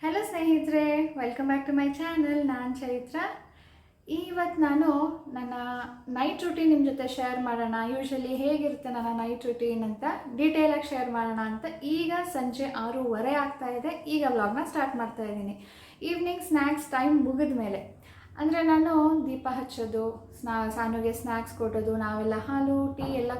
Hello ಸ್ನೇಹಿತರೆ, welcome back to my channel. ನಾನು ಚೈತ್ರ. ಇವತ್ತು ನಾನು ನನ್ನ ನೈಟ್ ರೂಟೀನ್ ನಿಮ್ಮ ಜೊತೆ ಶೇರ್ ಮಾಡೋಣ. ಯೂಶ್ವಲಿ ಹೇಗಿರುತ್ತೆ ನನ್ನ ನೈಟ್ ರೂಟೀನ್ ಅಂತ ಡೀಟೇಲಾಗಿ ಶೇರ್ ಮಾಡೋಣ ಅಂತ ಈಗ ಸಂಜೆ 6:30 ಆಗ್ತಾ ಇದೆ. ಈಗ ವ್ಲಾಗ್ನ ಸ್ಟಾರ್ಟ್ ಮಾಡ್ತಾ ಇದ್ದೀನಿ. ಈವ್ನಿಂಗ್ ಸ್ನ್ಯಾಕ್ಸ್ ಟೈಮ್ ಮುಗಿದ ಮೇಲೆ, ಅಂದರೆ ನಾನು ದೀಪ ಹಚ್ಚೋದು, ಸಾನುಗೆ ಸ್ನ್ಯಾಕ್ಸ್ ಕೊಡೋದು, ನಾವೆಲ್ಲ ಹಾಲು ಟೀ ಎಲ್ಲ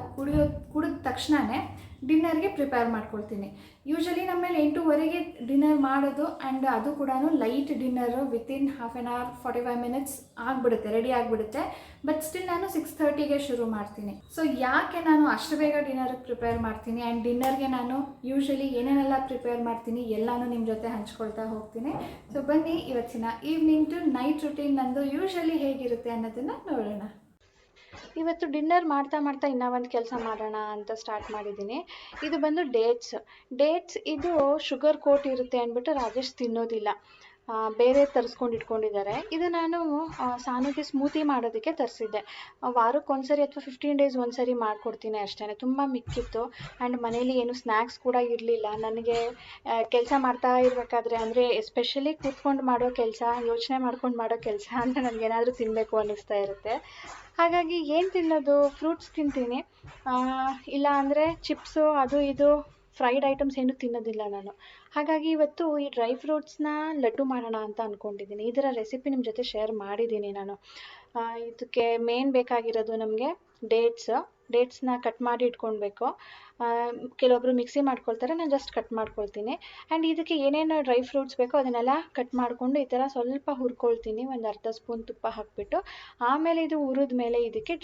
ಕುಡಿದ ತಕ್ಷಣವೇ ಡಿನ್ನರ್ಗೆ ಪ್ರಿಪೇರ್ ಮಾಡ್ಕೊಳ್ತೀನಿ. ಯೂಶ್ವಲಿ ನಮ್ಮಲ್ಲಿ 8:30ಗೆ ಡಿನ್ನರ್ ಮಾಡೋದು, ಆ್ಯಂಡ್ ಅದು ಕೂಡ light dinner. Within half an hour 45 minutes ಆಗಿಬಿಡುತ್ತೆ, ರೆಡಿ ಆಗಿಬಿಡುತ್ತೆ. ಬಟ್ ಸ್ಟಿಲ್ ನಾನು 6:30ಗೆ ಶುರು ಮಾಡ್ತೀನಿ. ಸೊ ಯಾಕೆ ನಾನು ಅಷ್ಟು ಬೇಗ ಡಿನ್ನರ್ಗೆ ಪ್ರಿಪೇರ್ ಮಾಡ್ತೀನಿ ಆ್ಯಂಡ್ ಡಿನ್ನರ್ಗೆ ನಾನು ಯೂಶ್ವಲಿ ಏನೇನೆಲ್ಲ ಪ್ರಿಪೇರ್ ಮಾಡ್ತೀನಿ ಎಲ್ಲನೂ ನಿಮ್ಮ ಜೊತೆ ಹಂಚ್ಕೊಳ್ತಾ ಹೋಗ್ತೀನಿ. ಸೊ ಬನ್ನಿ, ಇವತ್ತಿನ ಈವ್ನಿಂಗ್ ಟು ನೈಟ್ ರೂಟೀನ್ ನಂದು ಯೂಶ್ವಲಿ ಹೇಗಿರುತ್ತೆ ಅನ್ನೋದನ್ನು ನೋಡೋಣ. ಇವತ್ತು ಡಿನ್ನರ್ ಮಾಡ್ತಾ ಇನ್ನೂ ಒಂದು ಕೆಲಸ ಮಾಡೋಣ ಅಂತ ಸ್ಟಾರ್ಟ್ ಮಾಡಿದ್ದೀನಿ. ಇದು ಬಂದು ಡೇಟ್ಸ್ ಇದು ಶುಗರ್ ಕೋಟ್ ಇರುತ್ತೆ ಅಂದ್ಬಿಟ್ಟು ರಾಜೇಶ್ ತಿನ್ನೋದಿಲ್ಲ, ಬೇರೆ ತರಿಸ್ಕೊಂಡು ಇಟ್ಕೊಂಡಿದ್ದಾರೆ. ಇದು ನಾನು ಸಾನುಗೆ ಸ್ಮೂತಿ ಮಾಡೋದಕ್ಕೆ ತರಿಸಿದ್ದೆ. ವಾರಕ್ಕೊಂದ್ಸರಿ ಅಥವಾ 15 ಡೇಸ್ ಒಂದ್ಸರಿ ಮಾಡಿಕೊಡ್ತೀನಿ ಅಷ್ಟೇ. ತುಂಬ ಮಿಕ್ಕಿತ್ತು ಆ್ಯಂಡ್ ಮನೇಲಿ ಏನು ಸ್ನ್ಯಾಕ್ಸ್ ಕೂಡ ಇರಲಿಲ್ಲ. ನನಗೆ ಕೆಲಸ ಮಾಡ್ತಾ ಇರಬೇಕಾದ್ರೆ, ಅಂದರೆ ಎಸ್ಪೆಷಲಿ ಕೂತ್ಕೊಂಡು ಮಾಡೋ ಕೆಲಸ, ಯೋಚನೆ ಮಾಡ್ಕೊಂಡು ಮಾಡೋ ಕೆಲಸ ಅಂದರೆ ನನಗೇನಾದರೂ ತಿನ್ನಬೇಕು ಅನ್ನಿಸ್ತಾ ಇರುತ್ತೆ. ಹಾಗಾಗಿ ಏನು ತಿನ್ನೋದು, ಫ್ರೂಟ್ಸ್ ತಿಂತೀನಿ, ಇಲ್ಲ ಅಂದರೆ ಚಿಪ್ಸು ಅದು ಇದು ಫ್ರೈಡ್ ಐಟಮ್ಸ್ ಏನು ತಿನ್ನೋದಿಲ್ಲ ನಾನು. ಹಾಗಾಗಿ ಇವತ್ತು ಈ ಡ್ರೈ ಫ್ರೂಟ್ಸ್ನ ಲಡ್ಡು ಮಾಡೋಣ ಅಂತ ಅಂದ್ಕೊಂಡಿದ್ದೀನಿ. ಇದರ ರೆಸಿಪಿ ನಿಮ್ಮ ಜೊತೆ ಶೇರ್ ಮಾಡಿದ್ದೀನಿ ನಾನು. ಇದಕ್ಕೆ ಮೇನ್ ಬೇಕಾಗಿರೋದು ನಮಗೆ ಡೇಟ್ಸ್ನ ಕಟ್ ಮಾಡಿ ಇಟ್ಕೊಳ್ಬೇಕು. ಕೆಲವೊಬ್ಬರು ಮಿಕ್ಸಿ ಮಾಡ್ಕೊಳ್ತಾರೆ, ನಾನು ಜಸ್ಟ್ ಕಟ್ ಮಾಡ್ಕೊಳ್ತೀನಿ. ಆ್ಯಂಡ್ ಇದಕ್ಕೆ ಏನೇನು ಡ್ರೈ ಫ್ರೂಟ್ಸ್ ಬೇಕೋ ಅದನ್ನೆಲ್ಲ ಕಟ್ ಮಾಡಿಕೊಂಡು ಈ ಥರ ಸ್ವಲ್ಪ ಹುರ್ಕೊಳ್ತೀನಿ, ಒಂದು ಅರ್ಧ ಸ್ಪೂನ್ ತುಪ್ಪ ಹಾಕಿಬಿಟ್ಟು. ಆಮೇಲೆ ಇದು ಹುರಿದ ಮೇಲೆ ಇದಕ್ಕೆ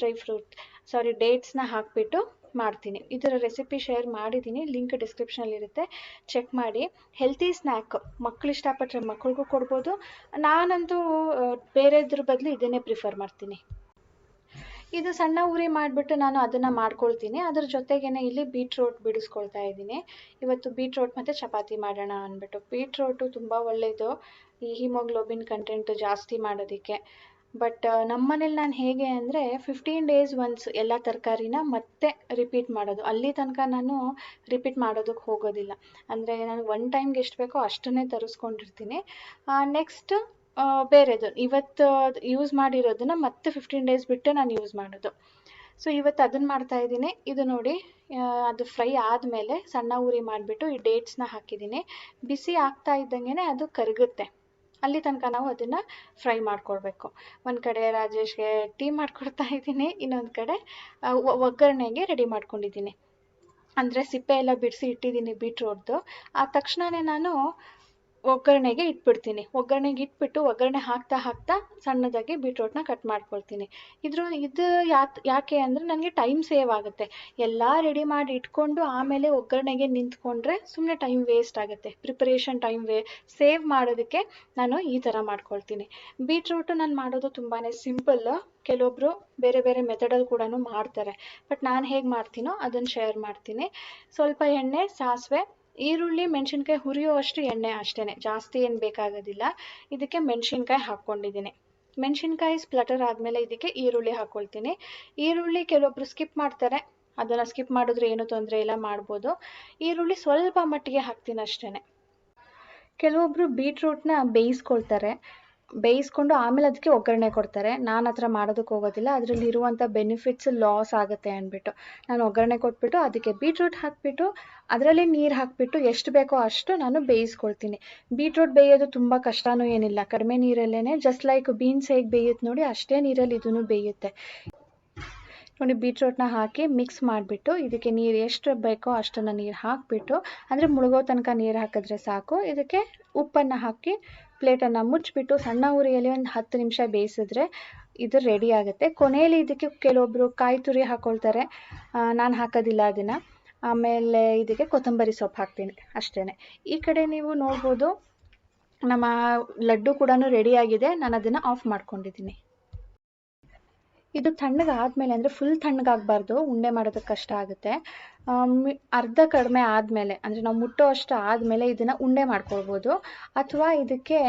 ಡೇಟ್ಸ್ನ ಹಾಕಿಬಿಟ್ಟು ಮಾಡ್ತೀನಿ. ಇದರ ರೆಸಿಪಿ ಶೇರ್ ಮಾಡಿದ್ದೀನಿ, ಲಿಂಕ್ ಡಿಸ್ಕ್ರಿಪ್ಷನಲ್ಲಿರುತ್ತೆ, ಚೆಕ್ ಮಾಡಿ. ಹೆಲ್ತಿ ಸ್ನ್ಯಾಕ್, ಮಕ್ಕಳು ಇಷ್ಟಪಟ್ಟರೆ ಮಕ್ಕಳಿಗೂ ಕೊಡ್ಬೋದು. ನಾನಂತೂ ಬೇರೆದ್ರ ಬದಲು ಇದನ್ನೇ ಪ್ರಿಫರ್ ಮಾಡ್ತೀನಿ. ಇದು ಸಣ್ಣ ಉರಿ ಮಾಡಿಬಿಟ್ಟು ನಾನು ಅದನ್ನು ಮಾಡ್ಕೊಳ್ತೀನಿ. ಅದ್ರ ಜೊತೆಗೇ ಇಲ್ಲಿ ಬೀಟ್ರೋಟ್ ಬಿಡಿಸ್ಕೊಳ್ತಾ ಇದ್ದೀನಿ. ಇವತ್ತು ಬೀಟ್ರೋಟ್ ಮತ್ತು ಚಪಾತಿ ಮಾಡೋಣ ಅಂದ್ಬಿಟ್ಟು. ಬೀಟ್ರೋಟು ತುಂಬ ಒಳ್ಳೆಯದು ಈ ಹಿಮೋಗ್ಲೋಬಿನ್ ಕಂಟೆಂಟು ಜಾಸ್ತಿ ಮಾಡೋದಕ್ಕೆ. ಬಟ್ ನಮ್ಮನೇಲಿ ನಾನು ಹೇಗೆ ಅಂದರೆ 15 ಡೇಸ್ ಒನ್ಸ್ ಎಲ್ಲ ತರಕಾರಿನ ಮತ್ತೆ ರಿಪೀಟ್ ಮಾಡೋದು. ಅಲ್ಲಿ ತನಕ ನಾನು ರಿಪೀಟ್ ಮಾಡೋದಕ್ಕೆ ಹೋಗೋದಿಲ್ಲ. ಅಂದರೆ ನಾನು ಒನ್ ಟೈಮ್ಗೆ ಎಷ್ಟು ಬೇಕೋ ಅಷ್ಟನ್ನೇ ತರಿಸ್ಕೊಂಡಿರ್ತೀನಿ. ನೆಕ್ಸ್ಟ್ ಬೇರೆದು ಇವತ್ತು ಯೂಸ್ ಮಾಡಿರೋದನ್ನ ಮತ್ತೆ 15 ಡೇಸ್ ಬಿಟ್ಟು ನಾನು ಯೂಸ್ ಮಾಡೋದು. ಸೊ ಇವತ್ತು ಅದನ್ನು ಮಾಡ್ತಾಯಿದ್ದೀನಿ. ಇದು ನೋಡಿ, ಅದು ಫ್ರೈ ಆದಮೇಲೆ ಸಣ್ಣ ಉರಿ ಮಾಡಿಬಿಟ್ಟು ಈ ಡೇಟ್ಸ್ನ ಹಾಕಿದ್ದೀನಿ. ಬಿಸಿ ಆಗ್ತಾ ಇದ್ದಂಗೆ ಅದು ಕರಗುತ್ತೆ, ಅಲ್ಲಿ ತನಕ ನಾವು ಅದನ್ನು ಫ್ರೈ ಮಾಡ್ಕೊಳ್ಬೇಕು. ಒಂದು ಕಡೆ ರಾಜೇಶ್ಗೆ ಟೀ ಮಾಡ್ಕೊಡ್ತಾ ಇದ್ದೀನಿ, ಇನ್ನೊಂದು ಕಡೆ ಒಗ್ಗರಣೆಗೆ ರೆಡಿ ಮಾಡ್ಕೊಂಡಿದ್ದೀನಿ. ಅಂದರೆ ಸಿಪ್ಪೆ ಎಲ್ಲ ಬಿಡಿಸಿ ಇಟ್ಟಿದ್ದೀನಿ ಬೀಟ್ರೋಟ್ದು. ಆ ತಕ್ಷಣವೇ ನಾನು ಒಗ್ಗರಣೆಗೆ ಇಟ್ಬಿಡ್ತೀನಿ. ಒಗ್ಗರಣೆಗೆ ಒಗ್ಗರಣೆ ಹಾಕ್ತಾ ಸಣ್ಣದಾಗಿ ಬೀಟ್ರೋಟ್ನ ಕಟ್ ಮಾಡ್ಕೊಳ್ತೀನಿ. ಇದು ಯಾಕೆ ಅಂದರೆ ನನಗೆ ಟೈಮ್ ಸೇವ್ ಆಗುತ್ತೆ. ಎಲ್ಲ ರೆಡಿ ಮಾಡಿ ಇಟ್ಕೊಂಡು ಆಮೇಲೆ ಒಗ್ಗರಣೆಗೆ ನಿಂತ್ಕೊಂಡ್ರೆ ಸುಮ್ಮನೆ ಟೈಮ್ ವೇಸ್ಟ್ ಆಗುತ್ತೆ. ಪ್ರಿಪರೇಷನ್ ಟೈಮ್ ಸೇವ್ ಮಾಡೋದಕ್ಕೆ ನಾನು ಈ ಥರ ಮಾಡ್ಕೊಳ್ತೀನಿ. ಬೀಟ್ರೂಟು ನಾನು ಮಾಡೋದು ತುಂಬಾ ಸಿಂಪಲ್. ಕೆಲವೊಬ್ಬರು ಬೇರೆ ಬೇರೆ ಮೆಥಡಲ್ಲಿ ಕೂಡ ಮಾಡ್ತಾರೆ. ಬಟ್ ನಾನು ಹೇಗೆ ಮಾಡ್ತೀನೋ ಅದನ್ನು ಶೇರ್ ಮಾಡ್ತೀನಿ. ಸ್ವಲ್ಪ ಎಣ್ಣೆ, ಸಾಸಿವೆ, ಈರುಳ್ಳಿ, ಮೆಣಸಿನ್ಕಾಯಿ ಹುರಿಯುವಷ್ಟು ಎಣ್ಣೆ ಅಷ್ಟೇ, ಜಾಸ್ತಿ ಏನು ಬೇಕಾಗೋದಿಲ್ಲ. ಇದಕ್ಕೆ ಮೆಣಸಿನ್ಕಾಯಿ ಹಾಕ್ಕೊಂಡಿದ್ದೀನಿ. ಮೆಣಸಿನ್ಕಾಯಿ ಸ್ಪ್ಲಟರ್ ಆದಮೇಲೆ ಇದಕ್ಕೆ ಈರುಳ್ಳಿ ಹಾಕ್ಕೊಳ್ತೀನಿ. ಈರುಳ್ಳಿ ಕೆಲವೊಬ್ಬರು ಸ್ಕಿಪ್ ಮಾಡ್ತಾರೆ, ಅದನ್ನು ಸ್ಕಿಪ್ ಮಾಡಿದ್ರೆ ಏನೂ ತೊಂದರೆ ಇಲ್ಲ, ಮಾಡ್ಬೋದು. ಈರುಳ್ಳಿ ಸ್ವಲ್ಪ ಮಟ್ಟಿಗೆ ಹಾಕ್ತೀನಿ ಅಷ್ಟೇ. ಕೆಲವೊಬ್ಬರು ಬೀಟ್ರೂಟ್ನ ಬೇಯಿಸ್ಕೊಂಡು ಆಮೇಲೆ ಅದಕ್ಕೆ ಒಗ್ಗರಣೆ ಕೊಡ್ತಾರೆ. ನಾನು ಆ ಥರ ಮಾಡೋದಕ್ಕೆ ಹೋಗೋದಿಲ್ಲ, ಅದರಲ್ಲಿ ಇರುವಂಥ ಬೆನಿಫಿಟ್ಸ್ ಲಾಸ್ ಆಗುತ್ತೆ ಅಂದ್ಬಿಟ್ಟು ನಾನು ಒಗ್ಗರಣೆ ಕೊಟ್ಬಿಟ್ಟು ಅದಕ್ಕೆ ಬೀಟ್ರೂಟ್ ಹಾಕಿಬಿಟ್ಟು ಅದರಲ್ಲಿ ನೀರು ಹಾಕಿಬಿಟ್ಟು ಎಷ್ಟು ಬೇಕೋ ಅಷ್ಟು ನಾನು ಬೇಯಿಸ್ಕೊಳ್ತೀನಿ. ಬೀಟ್ರೂಟ್ ಬೇಯೋದು ತುಂಬ ಕಷ್ಟನೂ ಏನಿಲ್ಲ, ಕಡಿಮೆ ನೀರಲ್ಲೇ, ಜಸ್ಟ್ ಲೈಕ್ ಬೀನ್ಸ್ ಹೇಗೆ ಬೇಯುತ್ತೆ ನೋಡಿ ಅಷ್ಟೇ ನೀರಲ್ಲಿ ಇದೂ ಬೇಯುತ್ತೆ ನೋಡಿ. ಬೀಟ್ರೂಟ್ನ ಹಾಕಿ ಮಿಕ್ಸ್ ಮಾಡಿಬಿಟ್ಟು ಇದಕ್ಕೆ ನೀರು ಎಷ್ಟು ಬೇಕೋ ಅಷ್ಟನ್ನು ನೀರು ಹಾಕಿಬಿಟ್ಟು, ಅಂದರೆ ಮುಳುಗೋ ತನಕ ನೀರು ಹಾಕಿದ್ರೆ ಸಾಕು. ಇದಕ್ಕೆ ಉಪ್ಪನ್ನು ಹಾಕಿ ಪ್ಲೇಟನ್ನು ಮುಚ್ಚಿಬಿಟ್ಟು ಸಣ್ಣ ಉರಿಯಲ್ಲಿ ಒಂದು 10 ನಿಮಿಷ ಬೇಯಿಸಿದ್ರೆ ಇದು ರೆಡಿ ಆಗುತ್ತೆ. ಕೊನೆಯಲ್ಲಿ ಇದಕ್ಕೆ ಕೆಲವೊಬ್ಬರು ಕಾಯಿ ತುರಿ ಹಾಕ್ಕೊಳ್ತಾರೆ, ನಾನು ಹಾಕೋದಿಲ್ಲ ಅದನ್ನು. ಆಮೇಲೆ ಇದಕ್ಕೆ ಕೊತ್ತಂಬರಿ ಸೊಪ್ಪು ಹಾಕ್ತೀನಿ ಅಷ್ಟೇ. ಈ ಕಡೆ ನೀವು ನೋಡ್ಬೋದು ನಮ್ಮ ಲಡ್ಡು ಕೂಡ ರೆಡಿಯಾಗಿದೆ. ನಾನು ಅದನ್ನು ಆಫ್ ಮಾಡ್ಕೊಂಡಿದ್ದೀನಿ. ಇದು ತಣ್ಣಗಾದಮೇಲೆ, ಅಂದರೆ ಫುಲ್ ತಣ್ಣಗಾಗಬಾರ್ದು, ಉಂಡೆ ಮಾಡೋದಕ್ಕೆ ಕಷ್ಟ ಆಗುತ್ತೆ. ಅರ್ಧ ಕಡಿಮೆ ಆದಮೇಲೆ, ಅಂದರೆ ನಾವು ಮುಟ್ಟೋ ಅಷ್ಟು ಆದಮೇಲೆ ಇದನ್ನು ಉಂಡೆ ಮಾಡ್ಕೊಳ್ಬೋದು. ಅಥವಾ ಇದಕ್ಕೆ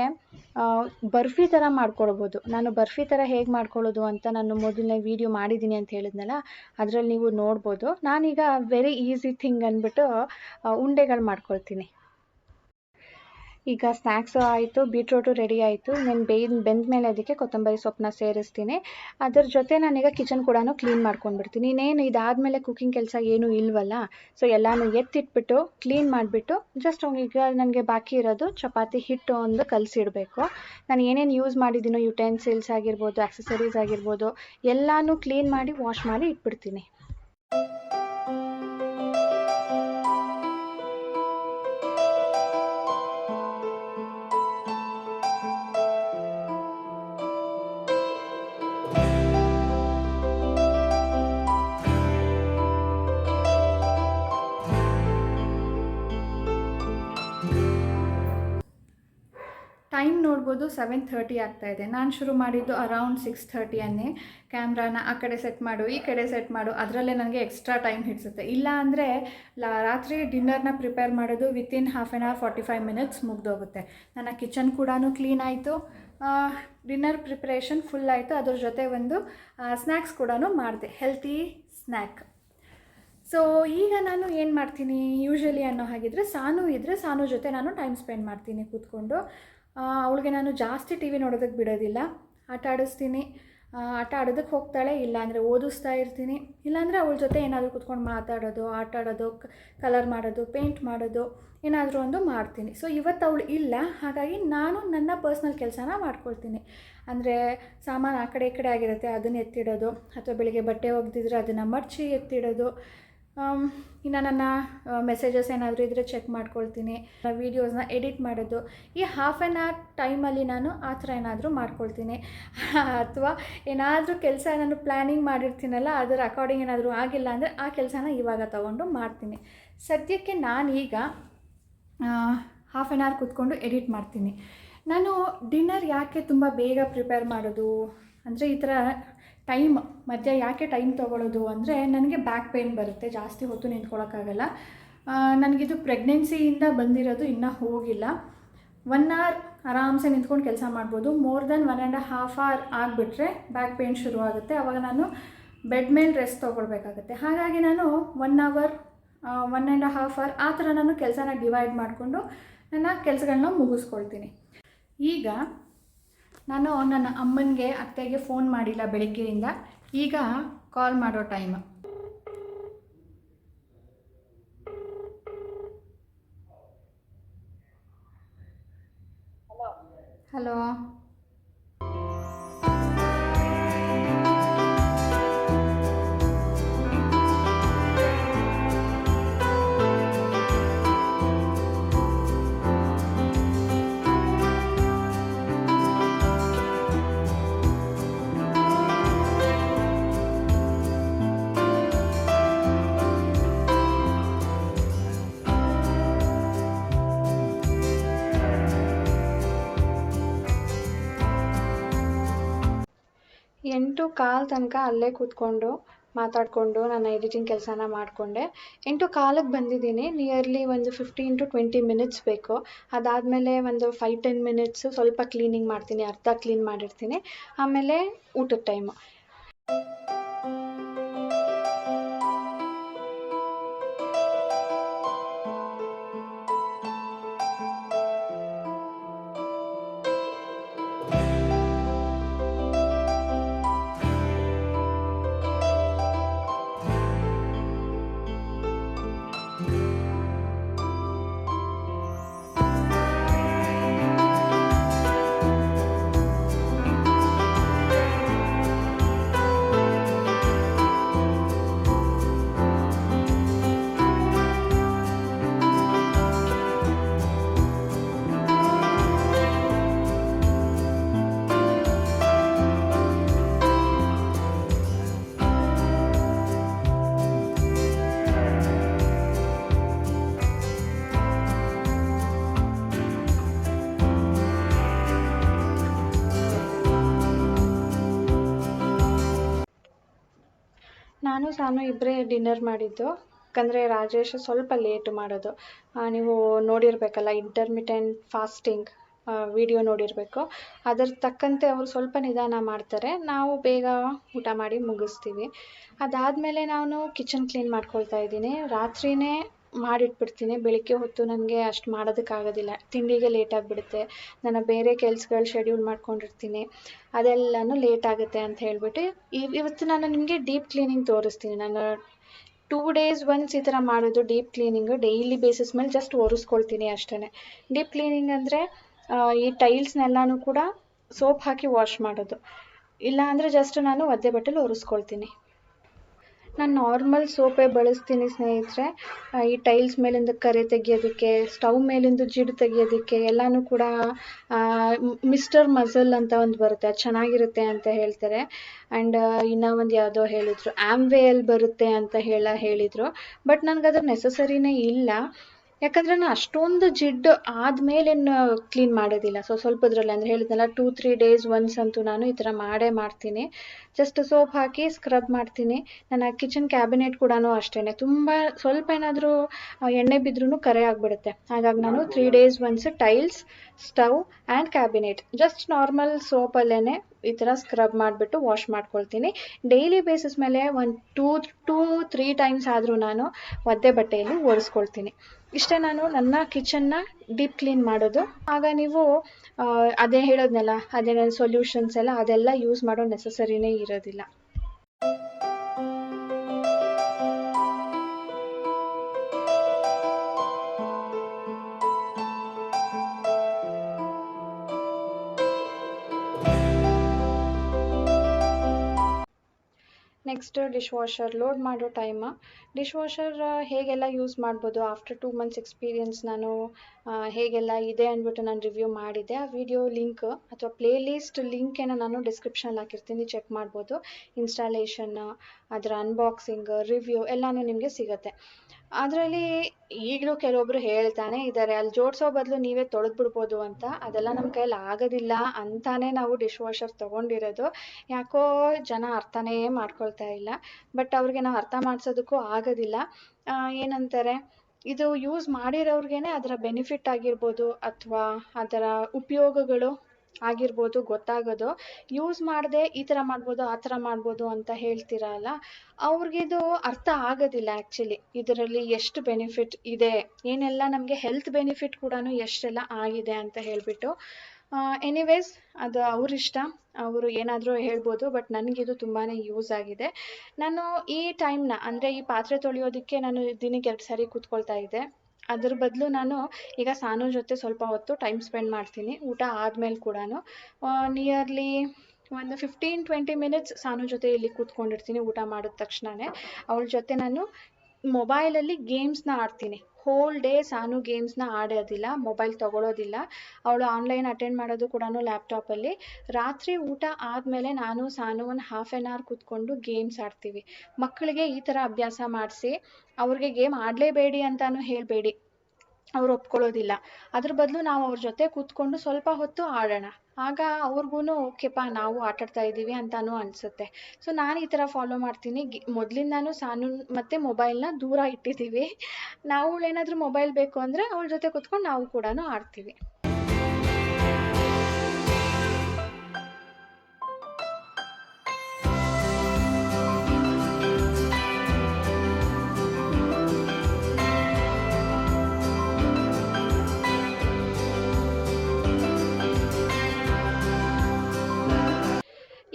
ಬರ್ಫಿ ಥರ ಮಾಡ್ಕೊಳ್ಬೋದು. ನಾನು ಬರ್ಫಿ ಥರ ಹೇಗೆ ಮಾಡ್ಕೊಳ್ಳೋದು ಅಂತ ನಾನು ಮೊದಲನೇ ವೀಡಿಯೋ ಮಾಡಿದ್ದೀನಿ ಅಂತ ಹೇಳಿದ್ನಲ್ಲ, ಅದರಲ್ಲಿ ನೀವು ನೋಡ್ಬೋದು. ನಾನೀಗ ವೆರಿ ಈಸಿ ಥಿಂಗ್ ಅಂದ್ಬಿಟ್ಟು ಉಂಡೆಗಳು ಮಾಡ್ಕೊಳ್ತೀನಿ. ಈಗ ಸ್ನ್ಯಾಕ್ಸು ಆಯಿತು, ಬೀಟ್ರೋಟು ರೆಡಿ ಆಯಿತು. ನಾನು ಬೆಂದ ಮೇಲೆ ಅದಕ್ಕೆ ಕೊತ್ತಂಬರಿ ಸೊಪ್ಪನ್ನ ಸೇರಿಸ್ತೀನಿ. ಅದರ ಜೊತೆ ನಾನೀಗ ಕಿಚನ್ ಕೂಡ ಕ್ಲೀನ್ ಮಾಡ್ಕೊಂಡ್ಬಿಡ್ತೀನಿ. ಇನ್ನೇನು ಇದಾದಮೇಲೆ ಕುಕ್ಕಿಂಗ್ ಕೆಲಸ ಏನೂ ಇಲ್ವಲ್ಲ, ಸೊ ಎಲ್ಲನೂ ಎತ್ತಿಟ್ಬಿಟ್ಟು ಕ್ಲೀನ್ ಮಾಡಿಬಿಟ್ಟು ಜಸ್ಟ್ ಈಗ ನನಗೆ ಬಾಕಿ ಇರೋದು ಚಪಾತಿ ಹಿಟ್ಟು ಒಂದು ಕಲಸಿಡಬೇಕು. ನಾನು ಏನೇನು ಯೂಸ್ ಮಾಡಿದ್ದೀನೋ ಯುಟೆನ್ಸಿಲ್ಸ್ ಆಗಿರ್ಬೋದು, ಆಕ್ಸೆಸರೀಸ್ ಆಗಿರ್ಬೋದು, ಎಲ್ಲನೂ ಕ್ಲೀನ್ ಮಾಡಿ ವಾಶ್ ಮಾಡಿ ಇಟ್ಬಿಡ್ತೀನಿ. ಟೈಮ್ ನೋಡ್ಬೋದು 7:30 ಆಗ್ತಾಯಿದೆ. ನಾನು ಶುರು ಮಾಡಿದ್ದು ಅರೌಂಡ್ 6:30 ಅನ್ನೇ. ಕ್ಯಾಮ್ರಾನ ಆ ಕಡೆ ಸೆಟ್ ಮಾಡು, ಈ ಕಡೆ ಸೆಟ್ ಮಾಡು, ಅದರಲ್ಲೇ ನನಗೆ ಎಕ್ಸ್ಟ್ರಾ ಟೈಮ್ ಹಿಡಿಸುತ್ತೆ. ಇಲ್ಲ ಅಂದರೆ ರಾತ್ರಿ ಡಿನ್ನರ್ನ ಪ್ರಿಪೇರ್ ಮಾಡೋದು ವಿತಿನ್ 1/2 hour 45 minutes ಮುಗ್ದೋಗುತ್ತೆ. ನನ್ನ ಕಿಚನ್ ಕೂಡ ಕ್ಲೀನ್ ಆಯಿತು, ಡಿನ್ನರ್ ಪ್ರಿಪ್ರೇಷನ್ ಫುಲ್ ಆಯಿತು. ಅದ್ರ ಜೊತೆ ಒಂದು ಸ್ನ್ಯಾಕ್ಸ್ ಕೂಡ ಮಾಡಿದೆ, ಹೆಲ್ತಿ ಸ್ನ್ಯಾಕ್. ಸೊ ಈಗ ನಾನು ಏನು ಮಾಡ್ತೀನಿ, ಯೂಶ್ವಲಿ ಅನ್ನೋ ಹಾಗಿದ್ರೆ ಸಾನು ಇದ್ದರೆ ಸಾನು ಜೊತೆ ನಾನು ಟೈಮ್ ಸ್ಪೆಂಡ್ ಮಾಡ್ತೀನಿ ಕೂತ್ಕೊಂಡು. ಅವಳಿಗೆ ನಾನು ಜಾಸ್ತಿ ಟಿ ವಿ ನೋಡೋದಕ್ಕೆ ಬಿಡೋದಿಲ್ಲ, ಆಟ ಆಡಿಸ್ತೀನಿ. ಆಟ ಆಡೋದಕ್ಕೆ ಹೋಗ್ತಾಳೆ, ಇಲ್ಲಾಂದರೆ ಓದಿಸ್ತಾ ಇರ್ತೀನಿ. ಇಲ್ಲಾಂದರೆ ಅವಳ ಜೊತೆ ಏನಾದರೂ ಕೂತ್ಕೊಂಡು ಮಾತಾಡೋದು, ಆಟ ಆಡೋದು, ಕಲರ್ ಮಾಡೋದು, ಪೇಂಟ್ ಮಾಡೋದು, ಏನಾದರೂ ಒಂದು ಮಾಡ್ತೀನಿ. ಸೊ ಇವತ್ತು ಅವಳು ಇಲ್ಲ, ಹಾಗಾಗಿ ನಾನು ನನ್ನ ಪರ್ಸ್ನಲ್ ಕೆಲಸನ ಮಾಡ್ಕೊಳ್ತೀನಿ. ಅಂದರೆ ಸಾಮಾನು ಆ ಕಡೆ ಈ ಕಡೆ ಆಗಿರುತ್ತೆ, ಅದನ್ನು ಎತ್ತಿಡೋದು, ಅಥವಾ ಬೆಳಿಗ್ಗೆ ಬಟ್ಟೆ ಒಗೆದಿದ್ರೆ ಅದನ್ನು ಮಡಚಿ ಎತ್ತಿಡೋದು. ಇನ್ನು ನನ್ನ ಮೆಸೇಜಸ್ ಏನಾದರೂ ಇದ್ದರೆ ಚೆಕ್ ಮಾಡ್ಕೊಳ್ತೀನಿ. ವೀಡಿಯೋಸ್ನ ಎಡಿಟ್ ಮಾಡೋದು, ಈ 1/2 hour ಟೈಮಲ್ಲಿ ನಾನು ಆ ಥರ ಏನಾದರೂ ಮಾಡ್ಕೊಳ್ತೀನಿ. ಅಥವಾ ಏನಾದರೂ ಕೆಲಸ ನಾನು ಪ್ಲ್ಯಾನಿಂಗ್ ಮಾಡಿರ್ತೀನಲ್ಲ, ಅದರ ಅಕಾರ್ಡಿಂಗ್ ಏನಾದರೂ ಆಗಿಲ್ಲ ಅಂದರೆ ಆ ಕೆಲಸನ ಇವಾಗ ತೊಗೊಂಡು ಮಾಡ್ತೀನಿ. ಸದ್ಯಕ್ಕೆ ನಾನೀಗ 1/2 hour ಕೂತ್ಕೊಂಡು ಎಡಿಟ್ ಮಾಡ್ತೀನಿ. ನಾನು ಡಿನ್ನರ್ ಯಾಕೆ ತುಂಬ ಬೇಗ ಪ್ರಿಪೇರ್ ಮಾಡೋದು ಅಂದರೆ, ಈ ಥರ ಟೈಮ್ ಮಧ್ಯ ಯಾಕೆ ಟೈಮ್ ತೊಗೊಳ್ಳೋದು ಅಂದರೆ, ನನಗೆ ಬ್ಯಾಕ್ ಪೇಯ್ನ್ ಬರುತ್ತೆ, ಜಾಸ್ತಿ ಹೊತ್ತು ನಿಂತ್ಕೊಳ್ಳೋಕ್ಕಾಗಲ್ಲ. ನನಗಿದು ಪ್ರೆಗ್ನೆನ್ಸಿಯಿಂದ ಬಂದಿರೋದು, ಇನ್ನೂ ಹೋಗಿಲ್ಲ. 1 hour ಆರಾಮ್ಸೆ ನಿಂತ್ಕೊಂಡು ಕೆಲಸ ಮಾಡ್ಬೋದು. ಮೋರ್ ದೆನ್ 1.5 hour ಆಗಿಬಿಟ್ರೆ ಬ್ಯಾಕ್ ಪೇಯ್ನ್ ಶುರು ಆಗುತ್ತೆ. ಆವಾಗ ನಾನು ಬೆಡ್ ಮೇಲೆ ರೆಸ್ಟ್ ತೊಗೊಳ್ಬೇಕಾಗುತ್ತೆ. ಹಾಗಾಗಿ ನಾನು 1 hour 1.5 hour ಆ ಥರ ನಾನು ಕೆಲಸನ ಡಿವೈಡ್ ಮಾಡಿಕೊಂಡು ನನ್ನ ಕೆಲಸಗಳನ್ನ ಮುಗಿಸ್ಕೊಳ್ತೀನಿ. ಈಗ ನಾನು ನನ್ನ ಅಮ್ಮನಿಗೆ ಅತ್ತೆಗೆ ಫೋನ್ ಮಾಡಿಲ್ಲ ಬೆಳಗ್ಗೆಯಿಂದ, ಈಗ ಕಾಲ್ ಮಾಡೋ ಟೈಮ್. ಹಲೋ. ಎಂಟು ಕಾಲು ತನಕ ಅಲ್ಲೇ ಕೂತ್ಕೊಂಡು ಮಾತಾಡಿಕೊಂಡು ನನ್ನ ಎಡಿಟಿಂಗ್ ಕೆಲಸನ ಮಾಡಿಕೊಂಡೆ. 8:15ಕ್ಕೆ ಬಂದಿದ್ದೀನಿ. ನಿಯರ್ಲಿ ಒಂದು 15 to 20 minutes ಬೇಕು. ಅದಾದಮೇಲೆ ಒಂದು 5-10 minutes ಸ್ವಲ್ಪ ಕ್ಲೀನಿಂಗ್ ಮಾಡ್ತೀನಿ, ಅರ್ಧ ಕ್ಲೀನ್ ಮಾಡಿರ್ತೀನಿ. ಆಮೇಲೆ ಊಟದ ಟೈಮು. ನಾನು ಸಾನು ಇಬ್ಬರೇ ಡಿನ್ನರ್ ಮಾಡಿದ್ದು. ಯಾಕಂದರೆ ರಾಜೇಶ್ ಸ್ವಲ್ಪ ಲೇಟ್ ಮಾಡೋದು. ನೀವು ನೋಡಿರಬೇಕಲ್ಲ, ಇಂಟರ್ಮಿಟೆಂಟ್ ಫಾಸ್ಟಿಂಗ್ ವಿಡಿಯೋ ನೋಡಿರಬೇಕು. ಅದರ ತಕ್ಕಂತೆ ಅವರು ಸ್ವಲ್ಪ ನಿಧಾನ ಮಾಡ್ತಾರೆ, ನಾವು ಬೇಗ ಊಟ ಮಾಡಿ ಮುಗಿಸ್ತೀವಿ. ಅದಾದಮೇಲೆ ನಾನು ಕಿಚನ್ ಕ್ಲೀನ್ ಮಾಡ್ಕೊಳ್ತಾ ಇದ್ದೀನಿ. ರಾತ್ರಿಯೇ ಮಾಡಿಟ್ಬಿಡ್ತೀನಿ. ಬೆಳಿಗ್ಗೆ ಹೊತ್ತು ನನಗೆ ಅಷ್ಟು ಮಾಡೋದಕ್ಕಾಗೋದಿಲ್ಲ, ತಿಂಡಿಗೆ ಲೇಟ್ ಆಗಿಬಿಡುತ್ತೆ, ನಾನು ಬೇರೆ ಕೆಲ್ಸಗಳು ಶೆಡ್ಯೂಲ್ ಮಾಡ್ಕೊಂಡಿರ್ತೀನಿ, ಅದೆಲ್ಲನೂ ಲೇಟ್ ಆಗುತ್ತೆ ಅಂತ ಹೇಳ್ಬಿಟ್ಟು ಇವತ್ತು ನಾನು ನಿಮಗೆ ಡೀಪ್ ಕ್ಲೀನಿಂಗ್ ತೋರಿಸ್ತೀನಿ. ನಾನು 2 days ಒನ್ಸ್ ಈ ಥರ ಮಾಡೋದು ಡೀಪ್ ಕ್ಲೀನಿಂಗು. ಡೈಲಿ ಬೇಸಿಸ್ ಮೇಲೆ ಜಸ್ಟ್ ಒರೆಸ್ಕೊಳ್ತೀನಿ ಅಷ್ಟೇ. ಡೀಪ್ ಕ್ಲೀನಿಂಗ್ ಅಂದರೆ ಈ ಟೈಲ್ಸ್ನೆಲ್ಲನೂ ಕೂಡ ಸೋಪ್ ಹಾಕಿ ವಾಶ್ ಮಾಡೋದು, ಇಲ್ಲ ಅಂದರೆ ಜಸ್ಟ್ ನಾನು ಒದ್ದೆ ಬಟ್ಟೆಲಿ ಒರೆಸ್ಕೊಳ್ತೀನಿ. ನಾನು ನಾರ್ಮಲ್ ಸೋಪೇ ಬಳಸ್ತೀನಿ ಸ್ನೇಹಿತರೆ. ಈ ಟೈಲ್ಸ್ ಮೇಲಿಂದ ಕರೆ ತೆಗಿಯೋದಕ್ಕೆ, ಸ್ಟವ್ ಮೇಲಿಂದ ಜಿಡ್ಡು ತೆಗಿಯೋದಕ್ಕೆ ಎಲ್ಲನೂ ಕೂಡ ಮಿಸ್ಟರ್ ಮಜಲ್ ಅಂತ ಒಂದು ಬರುತ್ತೆ, ಅದು ಚೆನ್ನಾಗಿರುತ್ತೆ ಅಂತ ಹೇಳ್ತಾರೆ. ಆ್ಯಂಡ್ ಇನ್ನೂ ಒಂದು ಯಾವುದೋ ಹೇಳಿದರು, ಆಮ್ವೇಯಲ್ಲಿ ಬರುತ್ತೆ ಅಂತ ಹೇಳಿದರು. ಬಟ್ ನನಗೆ ಅದ್ರ ನೆಸಸರಿನೇ ಇಲ್ಲ, ಯಾಕಂದರೆ ನಾನು ಅಷ್ಟೊಂದು ಜಿಡ್ಡು ಆದಮೇಲೇನು ಕ್ಲೀನ್ ಮಾಡೋದಿಲ್ಲ. ಸ್ವಲ್ಪದ್ರಲ್ಲಿ ಅಂದರೆ ಹೇಳಿದ್ನಲ್ಲ 2-3 days ಒನ್ಸ್ ಅಂತೂ ನಾನು ಈ ಥರ ಮಾಡ್ತೀನಿ. ಜಸ್ಟ್ ಸೋಪ್ ಹಾಕಿ ಸ್ಕ್ರಬ್ ಮಾಡ್ತೀನಿ. ನನ್ನ ಕಿಚನ್ ಕ್ಯಾಬಿನೆಟ್ ಕೂಡ ಅಷ್ಟೇ, ತುಂಬ ಸ್ವಲ್ಪ ಏನಾದರೂ ಎಣ್ಣೆ ಬಿದ್ರೂ ಕರೆ ಆಗಿಬಿಡುತ್ತೆ. ಹಾಗಾಗಿ ನಾನು 3 days once tiles, stove and cabinet just normal ಸೋಪಲ್ಲೇ ಈ ಥರ ಸ್ಕ್ರಬ್ ಮಾಡಿಬಿಟ್ಟು ವಾಶ್ ಮಾಡ್ಕೊಳ್ತೀನಿ. ಡೈಲಿ ಬೇಸಿಸ್ ಮೇಲೆ ಒಂದು 2-3 times ಆದರೂ ನಾನು ಒದ್ದೆ ಬಟ್ಟೆಯಲ್ಲಿ ಒರೆಸ್ಕೊಳ್ತೀನಿ. ಇಷ್ಟೇ ನಾನು ನನ್ನ ಕಿಚನ್ನ ಡೀಪ್ ಕ್ಲೀನ್ ಮಾಡೋದು. ಆಗ ನೀವು ಅದೇ ಹೇಳೋದ್ನಲ್ಲ, ಅದೇ ನನ್ನ ಸೊಲ್ಯೂಷನ್ಸ್ ಎಲ್ಲ ಅದೆಲ್ಲ ಯೂಸ್ ಮಾಡೋ ನೆಸಸರಿನೇ ಇರೋದಿಲ್ಲ. ನೆಕ್ಸ್ಟ್ ಡಿಶ್ ವಾಷರ್ ಲೋಡ್ ಮಾಡೋ ಟೈಮು. ಡಿಶ್ ವಾಷರ್ ಹೇಗೆಲ್ಲ ಯೂಸ್ ಮಾಡ್ಬೋದು, ಆಫ್ಟರ್ 2 months ಎಕ್ಸ್ಪೀರಿಯನ್ಸ್ ನಾನು ಹೇಗೆಲ್ಲ ಇದೆ ಅಂದ್ಬಿಟ್ಟು ನಾನು ರಿವ್ಯೂ ಮಾಡಿದ್ದೆ. ಆ ವಿಡಿಯೋ ಲಿಂಕ್ ಅಥವಾ ಪ್ಲೇಲಿಸ್ಟ್ ಲಿಂಕೇನ ನಾನು ಡಿಸ್ಕ್ರಿಪ್ಷನಲ್ಲಿ ಹಾಕಿರ್ತೀನಿ, ಚೆಕ್ ಮಾಡ್ಬೋದು. ಇನ್ಸ್ಟಾಲೇಷನ್, ಅದರ ಅನ್ಬಾಕ್ಸಿಂಗ್, ರಿವ್ಯೂ ಎಲ್ಲನೂ ನಿಮಗೆ ಸಿಗುತ್ತೆ. ಅದರಲ್ಲಿ ಈಗಲೂ ಕೆಲವೊಬ್ಬರು ಹೇಳ್ತಾನೆ ಇದ್ದಾರೆ, ಅಲ್ಲಿ ಜೋಡಿಸೋ ಬದಲು ನೀವೇ ತೊಳೆದ್ಬಿಡ್ಬೋದು ಅಂತ. ಅದೆಲ್ಲ ನಮ್ಮ ಕೈಯಲ್ಲಿ ಆಗೋದಿಲ್ಲ ಅಂತಾನೆ ನಾವು ಡಿಶ್ ವಾಷರ್ ತೊಗೊಂಡಿರೋದು. ಯಾಕೋ ಜನ ಅರ್ಥನೇ ಮಾಡ್ಕೊಳ್ತಾ ಇಲ್ಲ. ಬಟ್ ಅವ್ರಿಗೆ ನಾವು ಅರ್ಥ ಮಾಡಿಸೋದಕ್ಕೂ ಆಗೋದಿಲ್ಲ. ಏನಂತಾರೆ, ಇದು ಯೂಸ್ ಮಾಡಿರೋರ್ಗೇ ಅದರ ಬೆನಿಫಿಟ್ ಆಗಿರ್ಬೋದು ಅಥವಾ ಅದರ ಉಪಯೋಗಗಳು ಆಗಿರ್ಬೋದು ಗೊತ್ತಾಗೋದು. ಯೂಸ್ ಮಾಡದೆ ಈ ಥರ ಮಾಡ್ಬೋದು, ಆ ಥರ ಮಾಡ್ಬೋದು ಅಂತ ಹೇಳ್ತೀರಲ್ಲ, ಅವ್ರಿಗಿದು ಅರ್ಥ ಆಗೋದಿಲ್ಲ ಆ್ಯಕ್ಚುಲಿ. ಇದರಲ್ಲಿ ಎಷ್ಟು ಬೆನಿಫಿಟ್ ಇದೆ, ಏನೆಲ್ಲ ನಮಗೆ ಹೆಲ್ತ್ ಬೆನಿಫಿಟ್ ಕೂಡ ಎಷ್ಟೆಲ್ಲ ಆಗಿದೆ ಅಂತ ಹೇಳಿಬಿಟ್ಟು. ಎನಿವೇಸ್ ಅದು ಅವರಿಷ್ಟ, ಅವರು ಏನಾದರೂ ಹೇಳ್ಬೋದು. ಬಟ್ ನನಗಿದು ತುಂಬಾ ಯೂಸ್ ಆಗಿದೆ. ನಾನು ಈ ಟೈಮ್ನ ಅಂದರೆ ಈ ಪಾತ್ರೆ ತೊಳೆಯೋದಕ್ಕೆ ನಾನು ದಿನಕ್ಕೆ 2 ಸಾರಿ ಕೂತ್ಕೊಳ್ತಾ ಇದ್ದೆ. ಅದ್ರ ಬದಲು ನಾನು ಈಗ ಸಾನು ಜೊತೆ ಸ್ವಲ್ಪ ಹೊತ್ತು ಟೈಮ್ ಸ್ಪೆಂಡ್ ಮಾಡ್ತೀನಿ, ಊಟ ಆದಮೇಲೆ ಕೂಡ. ನಿಯರ್ಲಿ ಒಂದು 15-20 minutes ಸಾನು ಜೊತೆ ಇಲ್ಲಿ ಕೂತ್ಕೊಂಡಿರ್ತೀನಿ ಊಟ ಮಾಡಿದ ತಕ್ಷಣವೇ. ಅವಳ ಜೊತೆ ನಾನು ಮೊಬೈಲಲ್ಲಿ ಗೇಮ್ಸ್ನ ಆಡ್ತೀನಿ. ಹೋಲ್ ಡೇ ಸಾನು ಗೇಮ್ಸ್ನ ಆಡೋದಿಲ್ಲ, ಮೊಬೈಲ್ ತೊಗೊಳೋದಿಲ್ಲ. ಅವಳು ಆನ್ಲೈನ್ ಅಟೆಂಡ್ ಮಾಡೋದು ಕೂಡ ಲ್ಯಾಪ್ಟಾಪಲ್ಲಿ. ರಾತ್ರಿ ಊಟ ಆದಮೇಲೆ ನಾನು ಸಾನು ಒಂದು 1/2 hour ಕೂತ್ಕೊಂಡು ಗೇಮ್ಸ್ ಆಡ್ತೀವಿ. ಮಕ್ಕಳಿಗೆ ಈ ಥರ ಅಭ್ಯಾಸ ಮಾಡಿಸಿ, ಅವ್ರಿಗೆ ಗೇಮ್ ಆಡಲೇಬೇಡಿ ಅಂತಾನು ಹೇಳಬೇಡಿ, ಅವ್ರು ಒಪ್ಕೊಳ್ಳೋದಿಲ್ಲ. ಅದ್ರ ಬದಲು ನಾವು ಅವ್ರ ಜೊತೆ ಕೂತ್ಕೊಂಡು ಸ್ವಲ್ಪ ಹೊತ್ತು ಆಡೋಣ, ಆಗ ಅವ್ರಿಗೂ ಓಕೆಪ್ಪ ನಾವು ಆಟಾಡ್ತಾ ಇದ್ದೀವಿ ಅಂತಾನು ಅನಿಸುತ್ತೆ. ಸೊ ನಾನು ಈ ಥರ ಫಾಲೋ ಮಾಡ್ತೀನಿ. ಮೊದಲಿಂದಾನು ಸಾನು ಮತ್ತು ಮೊಬೈಲ್ನ ದೂರ ಇಟ್ಟಿದ್ದೀವಿ. ನಾವು ಏನಾದರೂ ಮೊಬೈಲ್ ಬೇಕು ಅಂದರೆ ಅವಳ ಜೊತೆ ಕೂತ್ಕೊಂಡು ನಾವು ಕೂಡ ಆಡ್ತೀವಿ.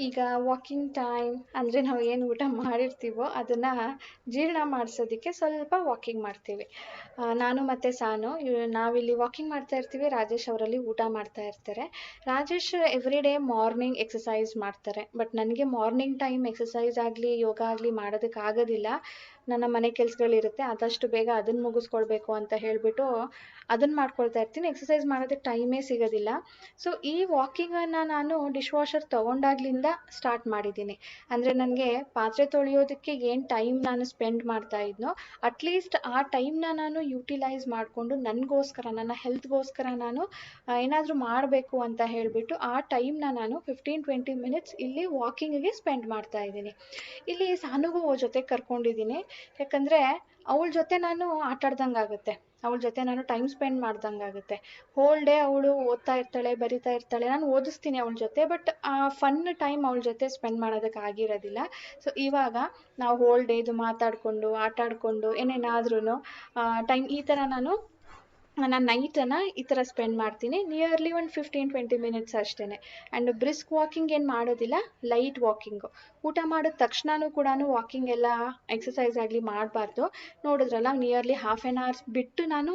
ಈಗ ವಾಕಿಂಗ್ ಟೈಮ್ ಅಂದರೆ ನಾವು ಏನು ಊಟ ಮಾಡಿರ್ತೀವೋ ಅದನ್ನು ಜೀರ್ಣ ಮಾಡಿಸೋದಕ್ಕೆ ಸ್ವಲ್ಪ ವಾಕಿಂಗ್ ಮಾಡ್ತೀವಿ. ನಾನು ಮತ್ತು ಸಾನು ನಾವಿಲ್ಲಿ ವಾಕಿಂಗ್ ಮಾಡ್ತಾ ಇರ್ತೀವಿ. ರಾಜೇಶ್ ಅವರಲ್ಲಿ ಊಟ ಮಾಡ್ತಾ ಇರ್ತಾರೆ. Rajesh every day morning exercise ಮಾಡ್ತಾರೆ. ಬಟ್ ನನಗೆ ಮಾರ್ನಿಂಗ್ ಟೈಮ್ ಎಕ್ಸಸೈಸ್ ಆಗಲಿ ಯೋಗ ಆಗಲಿ ಮಾಡೋದಕ್ಕಾಗೋದಿಲ್ಲ. ನನ್ನ ಮನೆ ಕೆಲಸಗಳಿರುತ್ತೆ, ಆದಷ್ಟು ಬೇಗ ಅದನ್ನು ಮುಗಿಸ್ಕೊಳ್ಬೇಕು ಅಂತ ಹೇಳಿಬಿಟ್ಟು ಅದನ್ನು ಮಾಡ್ಕೊಳ್ತಾ ಇರ್ತೀನಿ. ಎಕ್ಸಸೈಸ್ ಮಾಡೋದಕ್ಕೆ ಟೈಮೇ ಸಿಗೋದಿಲ್ಲ. ಸೊ ಈ ವಾಕಿಂಗನ್ನು ನಾನು ಡಿಶ್ ವಾಷರ್ ತೊಗೊಂಡಾಗ್ಲಿಂದ ಸ್ಟಾರ್ಟ್ ಮಾಡಿದ್ದೀನಿ. ಅಂದರೆ ನನಗೆ ಪಾತ್ರೆ ತೊಳೆಯೋದಕ್ಕೆ ಏನು ಟೈಮ್ ನಾನು ಸ್ಪೆಂಡ್ ಮಾಡ್ತಾ ಇದ್ನೋ, ಅಟ್ಲೀಸ್ಟ್ ಆ ಟೈಮ್ನ ನಾನು ಯೂಟಿಲೈಸ್ ಮಾಡಿಕೊಂಡು ನನಗೋಸ್ಕರ, ನನ್ನ ಹೆಲ್ತ್ಗೋಸ್ಕರ ನಾನು ಏನಾದರೂ ಮಾಡಬೇಕು ಅಂತ ಹೇಳಿಬಿಟ್ಟು ಆ ಟೈಮ್ನ ನಾನು 15-20 minutes ಇಲ್ಲಿ ವಾಕಿಂಗಿಗೆ ಸ್ಪೆಂಡ್ ಮಾಡ್ತಾ ಇದ್ದೀನಿ. ಇಲ್ಲಿ ಸಾನುಗೂ ಜೊತೆ ಕರ್ಕೊಂಡಿದ್ದೀನಿ, ಯಾಕಂದರೆ ಅವಳ ಜೊತೆ ನಾನು ಆಟಾಡ್ದಂಗೆ ಆಗುತ್ತೆ. ಅವಳ ಜೊತೆ ನಾನು ಟೈಮ್ ಸ್ಪೆಂಡ್ ಮಾಡ್ದಂಗಾಗುತ್ತೆ. ಹೋಲ್ ಡೇ ಅವಳು ಓದ್ತಾ ಇರ್ತಾಳೆ, ಬರಿತಾ ಇರ್ತಾಳೆ, ನಾನು ಓದಿಸ್ತೀನಿ ಅವಳ ಜೊತೆ, ಬಟ್ ಆ ಫನ್ ಟೈಮ್ ಅವಳ ಜೊತೆ ಸ್ಪೆಂಡ್ ಮಾಡೋದಕ್ಕೆ ಆಗಿರೋದಿಲ್ಲ. ಸೊ ಇವಾಗ ನಾವು ಹೋಲ್ ಡೇದು ಮಾತಾಡಿಕೊಂಡು ಆಟ ಆಡಿಕೊಂಡು ಏನೇನಾದ್ರೂ ಟೈಮ್ ಈ ಥರ ನಾನು ನೈಟನ್ನು ಈ ಥರ ಸ್ಪೆಂಡ್ ಮಾಡ್ತೀನಿ. ನಿಯರ್ಲಿ ಒಂದು 15-20 ಮಿನಿಟ್ಸ್ ಅಷ್ಟೇ. ಆ್ಯಂಡ್ ಬ್ರಿಸ್ಕ್ ವಾಕಿಂಗ್ ಏನು ಮಾಡೋದಿಲ್ಲ, ಲೈಟ್ ವಾಕಿಂಗು. ಊಟ ಮಾಡಿದ ತಕ್ಷಣವೂ ಕೂಡ ವಾಕಿಂಗ್ ಎಲ್ಲ ಎಕ್ಸಸೈಸ್ ಆಗಲಿ ಮಾಡಬಾರ್ದು. ನೋಡಿದ್ರಲ್ಲ, ನಿಯರ್ಲಿ ಹಾಫ್ ಆನ್ ಅವರ್ಸ್ ಬಿಟ್ಟು ನಾನು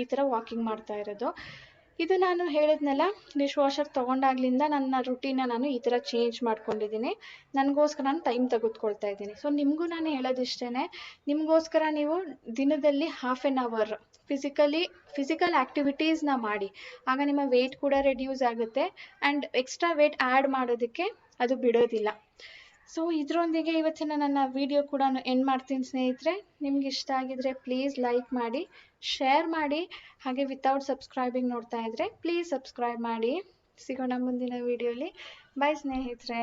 ಈ ಥರ ವಾಕಿಂಗ್ ಮಾಡ್ತಾ ಇರೋದು. ಇದು ನಾನು ಹೇಳಿದ್ನಲ್ಲ, ಡಿಶ್ ವಾಷರ್ ತೊಗೊಂಡಾಗ್ಲಿಂದ ನನ್ನ ರುಟೀನ ನಾನು ಈ ಥರ ಚೇಂಜ್ ಮಾಡ್ಕೊಂಡಿದ್ದೀನಿ. ನನಗೋಸ್ಕರ ನಾನು ಟೈಮ್ ತೆಗೆದುಕೊಳ್ತಾ ಇದ್ದೀನಿ. ಸೊ ನಿಮಗೂ ನಾನು ಹೇಳೋದಿಷ್ಟೇ, ನಿಮಗೋಸ್ಕರ ನೀವು ದಿನದಲ್ಲಿ ಹಾಫ್ ಆನ್ ಅವರ್ ಫಿಸಿಕಲ್ ಆ್ಯಕ್ಟಿವಿಟೀಸ್ನ ಮಾಡಿ. ಆಗ ನಿಮ್ಮ ವೆಯ್ಟ್ ಕೂಡ ರೆಡ್ಯೂಸ್ ಆಗುತ್ತೆ ಆ್ಯಂಡ್ ಎಕ್ಸ್ಟ್ರಾ ವೆಯ್ಟ್ ಆ್ಯಡ್ ಮಾಡೋದಕ್ಕೆ ಅದು ಬಿಡೋದಿಲ್ಲ. ಸೊ ಇದರೊಂದಿಗೆ ಇವತ್ತಿನ ನನ್ನ ವಿಡಿಯೋ ಕೂಡ ಎಂಡ್ ಮಾಡ್ತೀನಿ ಸ್ನೇಹಿತರೆ. ನಿಮ್ಗೆ ಇಷ್ಟ ಆಗಿದ್ರೆ ಪ್ಲೀಸ್ ಲೈಕ್ ಮಾಡಿ, ಶೇರ್ ಮಾಡಿ, ಹಾಗೆ ವಿತೌಟ್ ಸಬ್ಸ್ಕ್ರೈಬಿಂಗ್ ನೋಡ್ತಾ ಇದ್ದರೆ ಪ್ಲೀಸ್ ಸಬ್ಸ್ಕ್ರೈಬ್ ಮಾಡಿ. ಸಿಗೋಣ ಮುಂದಿನ ವಿಡಿಯೋಲಿ. ಬಾಯ್ ಸ್ನೇಹಿತರೆ.